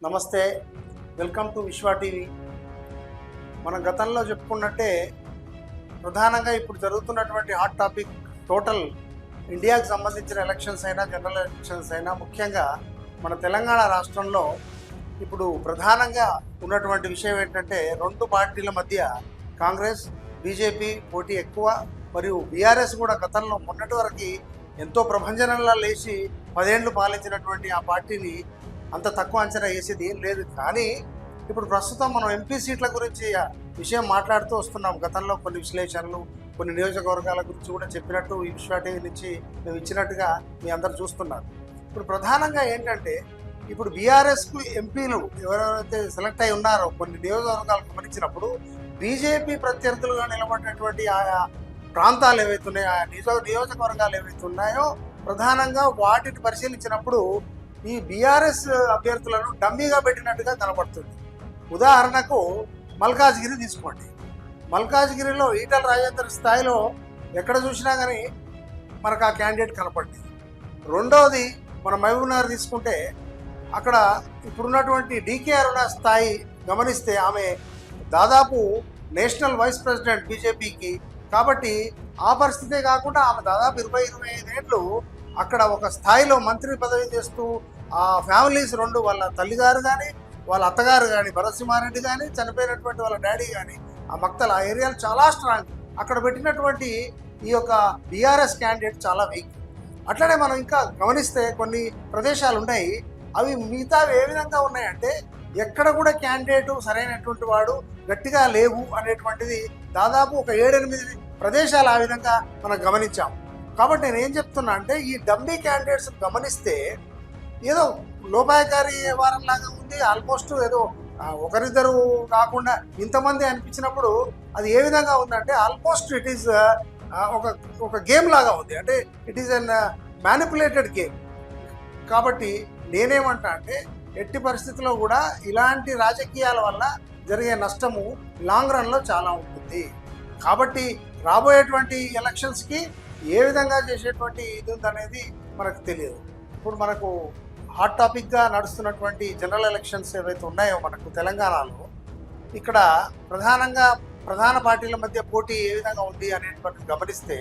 నమస్తే, welcome to విశ్వ TV. మనం గతంలో చెప్పుకున్నట్టే ప్రధానంగా ఇప్పుడు జరుగుతున్నటువంటి హాట్ టాపిక్ టోటల్ ఇండియాకి సంబంధించిన ఎలక్షన్స్ అయినా జనరల్ ఎలక్షన్స్ అయినా ముఖ్యంగా మన తెలంగాణ రాష్ట్రంలో ఇప్పుడు ప్రధానంగా ఉన్నటువంటి విషయం ఏంటంటే రెండు పార్టీల మధ్య కాంగ్రెస్ బీజేపీ పోటీ ఎక్కువ. మరియు బీఆర్ఎస్ కూడా గతంలో మొన్నటి వరకు ఎంతో ప్రభంజనంలా లేచి 10 ఏళ్ళు పాలించినటువంటి ఆ పార్టీని అంత తక్కువ అంచనా వేసేది ఏం లేదు. కానీ ఇప్పుడు ప్రస్తుతం మనం ఎంపీ సీట్ల గురించి విషయం మాట్లాడుతూ వస్తున్నాం. గతంలో కొన్ని విశ్లేషణలు కొన్ని నియోజకవర్గాల గురించి కూడా చెప్పినట్టు ఈ విశ్వ టీవీ నుంచి మేము ఇచ్చినట్టుగా మీ అందరు చూస్తున్నారు. ఇప్పుడు ప్రధానంగా ఏంటంటే ఇప్పుడు బీఆర్ఎస్కు ఎంపీలు ఎవరెవరైతే సెలెక్ట్ అయి ఉన్నారో కొన్ని నియోజకవర్గాలు గమనించినప్పుడు బీజేపీ ప్రత్యర్థులుగా నిలబడినటువంటి ఆయా ప్రాంతాలు ఏవైతే ఉన్నాయో ఆ నియోజకవర్గాలు ఏవైతే ఉన్నాయో ప్రధానంగా వాటిని పరిశీలించినప్పుడు ఈ బీఆర్ఎస్ అభ్యర్థులను డమ్మీగా పెట్టినట్టుగా కనబడుతుంది. ఉదాహరణకు మల్కాజ్గిరి తీసుకోండి. మల్కాజ్గిరిలో ఈటల రాజేందర్ స్థాయిలో ఎక్కడ చూసినా కానీ మనకు ఆ క్యాండిడేట్ కనపడింది. రెండోది మన మహబూబ్నగర్ తీసుకుంటే అక్కడ ఇప్పుడున్నటువంటి డీకే అరుణ స్థాయి గమనిస్తే ఆమె దాదాపు నేషనల్ వైస్ ప్రెసిడెంట్ బీజేపీకి. కాబట్టి ఆ పరిస్థితే కాకుండా ఆమె దాదాపు 20-25 ఏళ్ళు అక్కడ ఒక స్థాయిలో మంత్రి పదవి చేస్తూ ఆ ఫ్యామిలీస్ రెండు వాళ్ళ తల్లిగారు కానీ వాళ్ళ అత్తగారు కానీ భరత్సింహారెడ్డి కానీ చనిపోయినటువంటి వాళ్ళ డాడీ కానీ ఆ మక్తలు ఆ ఏరియాలు చాలా స్ట్రాంగ్. అక్కడ పెట్టినటువంటి ఈ యొక్క బీఆర్ఎస్ క్యాండిడేట్ చాలా వీక్. అట్లనే మనం ఇంకా గమనిస్తే కొన్ని ప్రదేశాలు ఉన్నాయి, అవి మిగతావి ఏ విధంగా ఉన్నాయంటే ఎక్కడ కూడా క్యాండిడేటు సరైనటువంటి వాడు గట్టిగా లేవు అనేటువంటిది దాదాపు ఒక 7-8 ప్రదేశాలు ఆ విధంగా మనం గమనించాం. కాబట్టి నేను ఏం చెప్తున్నా అంటే ఈ డమ్మీ క్యాండిడేట్స్ గమనిస్తే ఏదో లోపాయకారి వారంలాగా ఉంది. ఆల్మోస్ట్ ఏదో ఒకరిద్దరు కాకుండా ఇంతమంది అనిపించినప్పుడు అది ఏ విధంగా ఉందంటే ఆల్మోస్ట్ ఇట్ ఈస్ ఒక గేమ్ లాగా ఉంది. అంటే it is an manipulated game. కాబట్టి నేనేమంటా అంటే ఎట్టి పరిస్థితుల్లో కూడా ఇలాంటి రాజకీయాల వల్ల జరిగే నష్టము లాంగ్ రన్లో చాలా ఉంటుంది. కాబట్టి రాబోయేటువంటి ఎలక్షన్స్కి ఏ విధంగా చేసేటువంటి ఇది ఉందనేది మనకు తెలియదు. ఇప్పుడు మనకు హాట్ టాపిక్గా నడుస్తున్నటువంటి జనరల్ ఎలక్షన్స్ ఏవైతే ఉన్నాయో మనకు తెలంగాణలో ఇక్కడ ప్రధానంగా ప్రధాన పార్టీల మధ్య పోటీ ఏ విధంగా ఉంది అనేటువంటి గమనిస్తే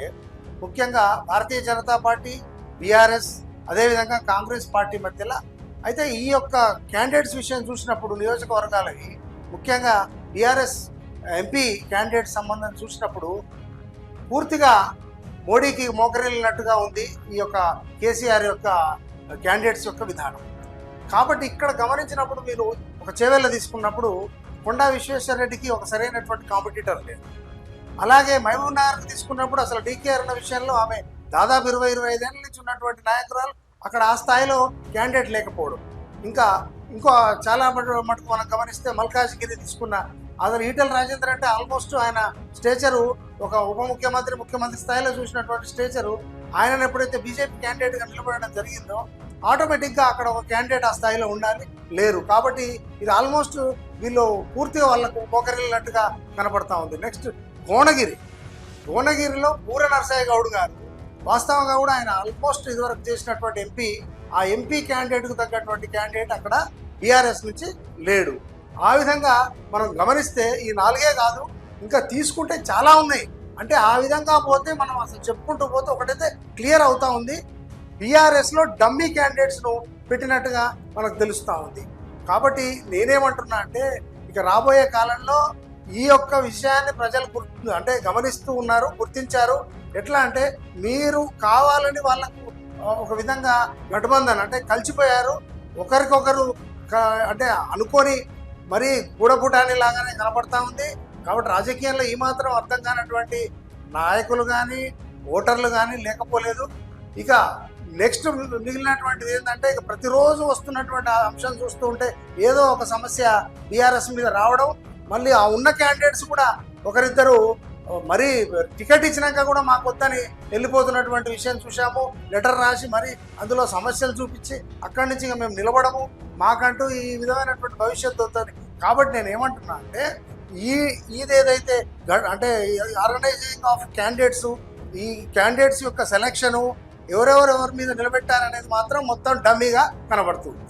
ముఖ్యంగా భారతీయ జనతా పార్టీ బీఆర్ఎస్ అదేవిధంగా కాంగ్రెస్ పార్టీ మధ్యలో అయితే ఈ యొక్క క్యాండిడేట్స్ విషయం చూసినప్పుడు నియోజకవర్గాలకి ముఖ్యంగా బీఆర్ఎస్ ఎంపీ క్యాండిడేట్ సంబంధం చూసినప్పుడు పూర్తిగా మోడీకి మోకరిల్లినట్టుగా ఉంది ఈ యొక్క కేసీఆర్ యొక్క క్యాండిడేట్స్ యొక్క విధానం. కాబట్టి ఇక్కడ గమనించినప్పుడు మీరు ఒక చేవెళ్ళ తీసుకున్నప్పుడు కొండా విశ్వేశ్వరరెడ్డికి ఒక సరైనటువంటి కాంపిటీటర్ లేదు. అలాగే మహబూబ్నగర్ తీసుకున్నప్పుడు అసలు డీకే అరుణ విషయంలో ఆమె దాదాపు 20-25 ఏళ్ళ నుంచి ఉన్నటువంటి నాయకురాలు అక్కడ ఆ స్థాయిలో క్యాండిడేట్ లేకపోవడం. ఇంకో చాలా మటుకు మనం గమనిస్తే మల్కాజ్గిరి తీసుకున్న అసలు ఈటల రాజేందర్ అంటే ఆల్మోస్ట్ ఆయన స్టేచరు ఒక ఉప ముఖ్యమంత్రి ముఖ్యమంత్రి స్థాయిలో చూసినటువంటి స్టేచరు ఆయనను ఎప్పుడైతే బీజేపీ క్యాండిడేట్గా నిలబడడం జరిగిందో ఆటోమేటిక్గా అక్కడ ఒక క్యాండిడేట్ ఆ స్థాయిలో ఉండాలి, లేరు. కాబట్టి ఇది ఆల్మోస్ట్ వీళ్ళు పూర్తిగా వాళ్ళకు మోకరిల్లినట్టుగా కనపడతా ఉంది. నెక్స్ట్ భువనగిరిలో పూర నరసయ్య గౌడ్ గారు వాస్తవంగా కూడా ఆయన ఆల్మోస్ట్ ఇదివరకు చేసినటువంటి ఎంపీ ఆ ఎంపీ క్యాండిడేట్కు తగ్గటువంటి క్యాండిడేట్ అక్కడ బీఆర్ఎస్ నుంచి లేడు. ఆ విధంగా మనం గమనిస్తే ఈ 4 కాదు ఇంకా తీసుకుంటే చాలా ఉన్నాయి. అంటే ఆ విధంగా పోతే మనం అసలు చెప్పుకుంటూ పోతే ఒకటైతే క్లియర్ అవుతా ఉంది, బీఆర్ఎస్లో డమ్మీ క్యాండిడేట్స్ను పెట్టినట్టుగా మనకు తెలుస్తూ ఉంది. కాబట్టి నేనేమంటున్నా అంటే ఇక రాబోయే కాలంలో ఈ యొక్క విషయాన్ని ప్రజలు అంటే గమనిస్తూ ఉన్నారు, గుర్తించారు. ఎట్లా అంటే మీరు కావాలని వాళ్ళకు ఒక విధంగా గఠబంధన్ అంటే కలిసిపోయారు, ఒకరికొకరు అంటే అనుకొని మరీ గూడపుటాని లాగానే కనపడతా ఉంది. కాబట్టి రాజకీయంలో ఈ మాత్రం అర్థం కానటువంటి నాయకులు కానీ ఓటర్లు కానీ లేకపోలేదు. ఇక నెక్స్ట్ మిగిలినటువంటిది ఏంటంటే ఇక ప్రతిరోజు వస్తున్నటువంటి అంశం చూస్తూ ఉంటే ఏదో ఒక సమస్య బీఆర్ఎస్ మీద రావడం, మళ్ళీ ఆ ఉన్న క్యాండిడేట్స్ కూడా ఒకరిద్దరు మరీ టికెట్ ఇచ్చినాక కూడా మాకు వద్దని వెళ్ళిపోతున్నటువంటి విషయం చూసాము. లెటర్ రాసి మరి అందులో సమస్యలు చూపించి అక్కడి నుంచి ఇక మేము నిలబడము, మాకంటూ ఈ విధమైనటువంటి భవిష్యత్తు అవుతుంది. కాబట్టి నేను ఏమంటున్నా అంటే ఇదేదైతే అంటే ఆర్గనైజింగ్ ఆఫ్ క్యాండిడేట్స్ ఈ క్యాండిడేట్స్ యొక్క సెలక్షను ఎవరెవరి మీద నిలబెట్టారనేది మాత్రం మొత్తం డమ్మీగా కనబడుతుంది.